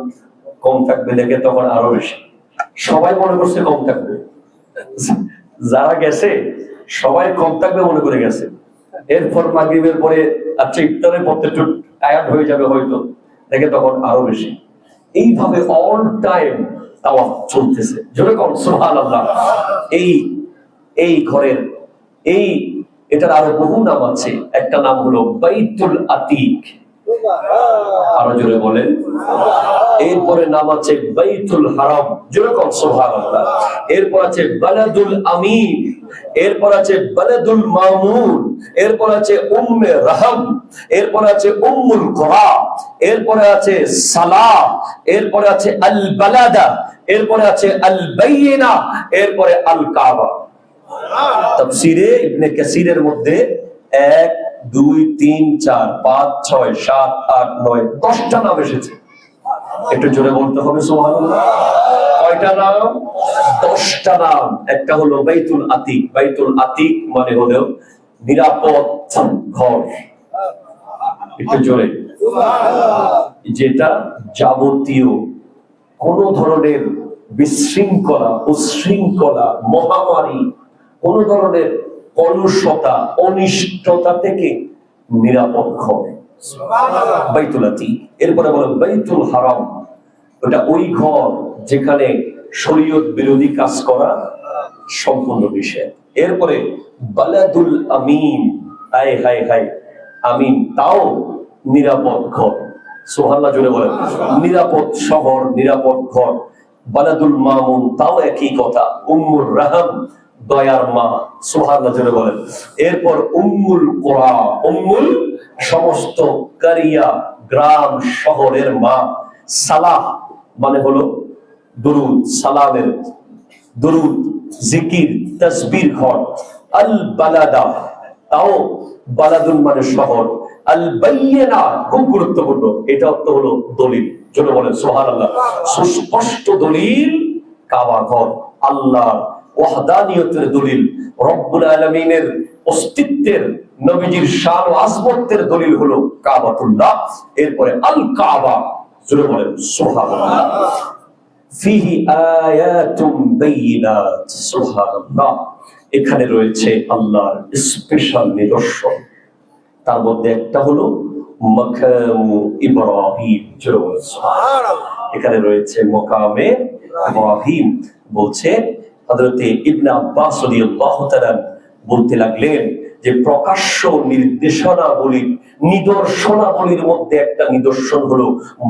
কম থাকবে, দেখে তখন আরো বেশি। সবাই মনে করছে কম থাকবে, যারা গেছে সবাই কম থাকবে মনে করে গেছে। এরপর মাগরিবের পরে আচ্ছা ইফতারের পথে একটু টায়ার্ড হয়ে যাবে হয়তো, দেখে তখন আরো বেশি। এইভাবে অল টাইম তাওয়াফ চলতেছে, যেরকম সুবহানাল্লাহ। এই ঘরের এটার আরো বহু নাম আছে, একটা নাম হলো বাইতুল আতিক, আরো জোরে বলেন। এরপরে নাম আছে বাইতুল হারাম, যেরকম সুবহানাল্লাহ। এরপর আছে বালাদুল আমিন, এরপর আছে বালাদুল মামুন, এরপর আছে উম্মে রাহম, এরপর আছে উম্মুল কুরা, এরপরে আছে সালাহ, এরপরে আছে আল বালাদা, এরপরে আছে আল বাইনা, এরপরে আল কাবা। তাফসীরে ইবনে কাসিরের মধ্যে 1 2 3 4 5 6 7 8 9 10টা নাম এসেছে। একটু জোরে বলতে হবে সুবহানাল্লাহ। কয়টা নাম? 10টা নাম। একটা হলো বাইতুল আতিক। বাইতুল আতিক মানে হলো নিরাপদ ঘর। একটু জোরে, যেটা যাবতীয় কোন ধরনের বিশৃঙ্খলা, উচ্ছৃঙ্খলা, মহামারী, কোন ধরনের কলুষতা, অনিষ্টতা থেকে নিরাপদ ঘর বাইতুল আতিক। এরপরে বলে বাইতুল হারাম, ওটা ওই ঘর যেখানে শরীয়ত বিরোধী কাজ করা সম্পূর্ণ বিষয়। এরপরে বালাদুল আমিন, হায় হায় হায়, আমিন তাও নিরাপদ ঘর, সুবহানাল্লাহ জোরে বলেন। নিরাপদ শহর, নিরাপদ ঘর। বালাদুল মামুন তাও একই কথা, উম্মুর রাহম দয়ার মা, সুবহানাল্লাহ জোরে বলেন। এরপর উম্মুল কুরা, উম্মুল সমস্ত কারিয়া, গ্রাম শহরের মা। সালাহ মানে হলো দুরুদ, সালামের দুরুদ, জিকির, তাসবির ঘর। আল বালাদা তাও বালাদুল মানে শহর। আল বাইয়িনা খুব গুরুত্বপূর্ণ, এটা অর্থ হলো দলিল, জোরে বলেন সুবহানাল্লাহ। সুস্পষ্ট দলিল কাবা ঘর, আল্লাহর ওয়াহদানিয়তের দলিল, রব্বুল আলামিনের অস্তিত্বের, নবীজির শান ও আজমতের দলিল হলো কাবাতুল্লাহ। এরপরে আল কাবা, জোরে বলেন সুবহানাল্লাহ। ফিহি আয়াতুম বাইয়িনাত, সুবহানাল্লাহ। এখানে রয়েছে আল্লাহর স্পেশাল নিদর্শন, তার মধ্যে একটা হলো মাকামু ইব্রাহিম, জোরে বলেন সুবহানাল্লাহ। এখানে রয়েছে মাকামে ইব্রাহিম। বলছে হযরতে ইবনে আব্বাস রাদিয়াল্লাহু তাআলা বলতে লাগলেন, যে প্রকাশ্য নির্দেশনাবলীর নিদর্শনাবলীর মধ্যে একটা নিদর্শন হলো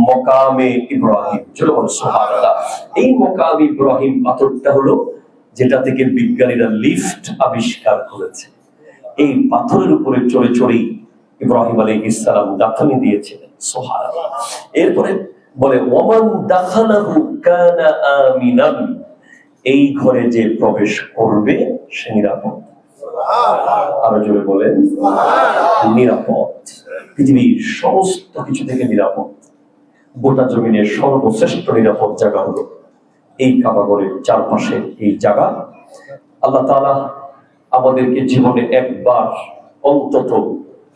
মকামে ইব্রাহিম। চলো বলো সুবহানাল্লাহ। এই মকামে ইব্রাহিম পাথরটা হলো যেটা থেকে বিজ্ঞানীরা লিফট আবিষ্কার করেছে। এই পাথরের উপরে চড়ে চড়েই ইব্রাহিম আলাইহিস সালাম দাফনি দিয়েছিলেন। সুবহানাল্লাহ। এরপরে বলে ওমান দাখালাহু কানা আমিনান, এই ঘরে যে প্রবেশ করবে সে নিরাপদ। আরো জোরে বলেন নিরাপদ। পৃথিবীর সমস্ত কিছু থেকে নিরাপদ। গোটা জমিনের সর্বশ্রেষ্ঠ নিরাপদ জায়গা হলো এই কাবাগরের চারপাশে এই জায়গা। আল্লাহ তাআলা আমাদেরকে জীবনে একবার অন্তত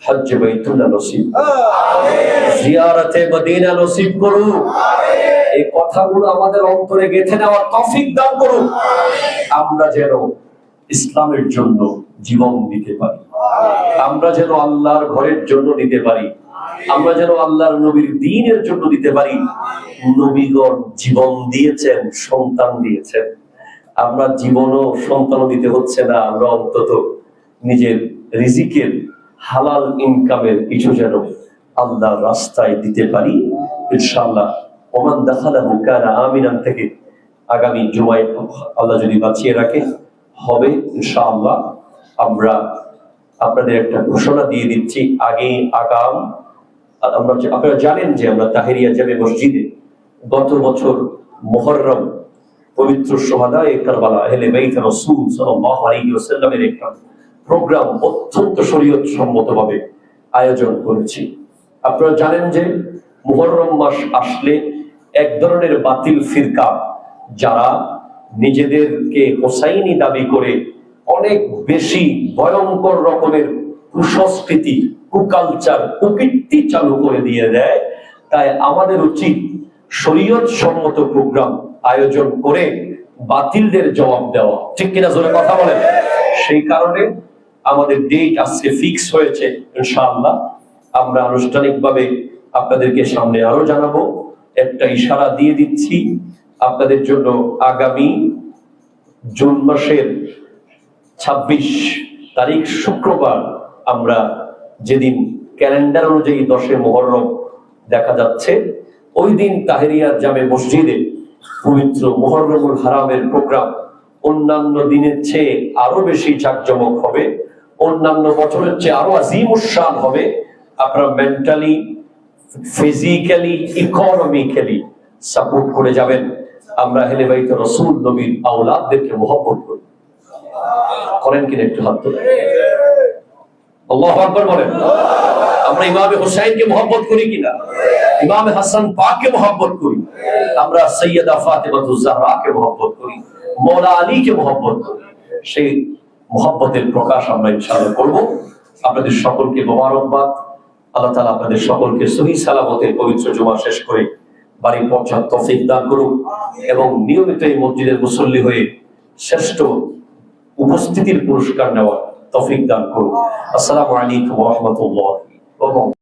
হজ্জে বাইতুল্লাহ নসিব, জিয়ারতে মদিনা নসিব করুন। এই কথাগুলো আমাদের অন্তরে গেঁথে নেওয়ার তৌফিক দান করুন। আমরা যেন ইসলামের জন্য জীবন দিতে পারি, আমরা যেন আল্লাহর ঘরের জন্য দিতে পারি, আমরা যেন আল্লাহর নবীর দ্বীনের জন্য দিতে পারি। নবীগণ জীবন দিয়েছেন, সন্তান দিয়েছেন। আমরা জীবনও সন্তানও দিতে হচ্ছে না, আমরা অন্তত নিজের রিজিকের হালাল ইনকামের কিছু যেন আল্লাহর রাস্তায় দিতে পারি ইনশাআল্লাহ। ওমান দাখালাহু কানা আমিনান থেকে আগামী জুমায় আল্লাহ যদি বাঁচিয়ে রাখে হবে ইনশাআল্লাহ। আমরা আপনাদের একটা ঘোষণা দিয়ে দিচ্ছি আগাম আপনারা জানেন যে আমরা তাহেরিয়া জামে মসজিদে গত বছর মুহররম পবিত্র শুহাদায়ে কারবালা আহলে বাইত রাসূল সাল্লাল্লাহু আলাইহি ওয়াসাল্লামের একটা প্রোগ্রাম অত্যন্ত শরীয়ত সম্মতভাবে আয়োজন করেছি। আপনারা জানেন যে মুহররম মাস আসলে এক ধরনের বাতিল ফিরকা যারা নিজেদেরকে হোসাইনি দাবি করে অনেক বেশি ভয়ঙ্কর রকমের কুসংস্কৃতি, কুকালচার, কুকীর্তি চালু করে দিয়ে দেয়। তাই আমাদের উচিত শরীয়ত সম্মত প্রোগ্রাম আয়োজন করে বাতিলদের জবাব দেওয়া, ঠিক কিনা জোরে কথা বলেন। সেই কারণে আমাদের ডেট আজকে ফিক্স হয়েছে ইনশাআল্লাহ। আমরা আনুষ্ঠানিকভাবে আপনাদেরকে সামনে আরো জানাবো। একটা ইশারা দিয়ে দিচ্ছি আপনাদের জন্য, আগামী জুন মাসের 26 তারিখ শুক্রবার আমরা যেদিন ক্যালেন্ডার অনুযায়ী 10 মুহররম দেখা যাচ্ছে, ওই দিন তাহেরিয়া জামে মসজিদে পবিত্র মুহররমুল হারামের প্রোগ্রাম অন্যান্য দিনের চেয়ে আরো বেশি জাঁকজমক হবে, অন্যান্য বছরের চেয়ে আরো আজিমুশান হবে। আপনারা মেন্টালি, ফিজিক্যালি, ইকোনমিক্যালি সাপোর্ট করে যাবেন। আমরা আহলে বাইত রাসূল নবীর আওলাদদেরকে মহব্বত করি, করেন কিনা একটু হাত তোলেন, আল্লাহু আকবার বলেন। আমরা ইমামে হুসাইনকে মহব্বত করি কিনা, ইমামে হাসান পাককে মহব্বত করি, আমরা সৈয়দা ফাতেমাতুজ জাহরাকে মহব্বত করি, মওলা আলীকে মহব্বত করি। সেই মহব্বতের প্রকাশ আমরা ইনশাআল্লাহ করব। আপনাদের সকলকে মোবারকবাদ। আল্লাহ তাআলা আপনাদের সকলকে সহি সালামতে পবিত্র জুমা শেষ করে বাড়ি পৌঁছার তৌফিক দান করুন এবং নিয়মিত এই মসজিদের মুসল্লি হয়ে শ্রেষ্ঠ উপস্থিতির পুরস্কার নেওয়ার তৌফিক দান করুন। আসসালামু আলাইকুম ওয়া রাহমাতুল্লাহি ওয়া বারাকাতুহু।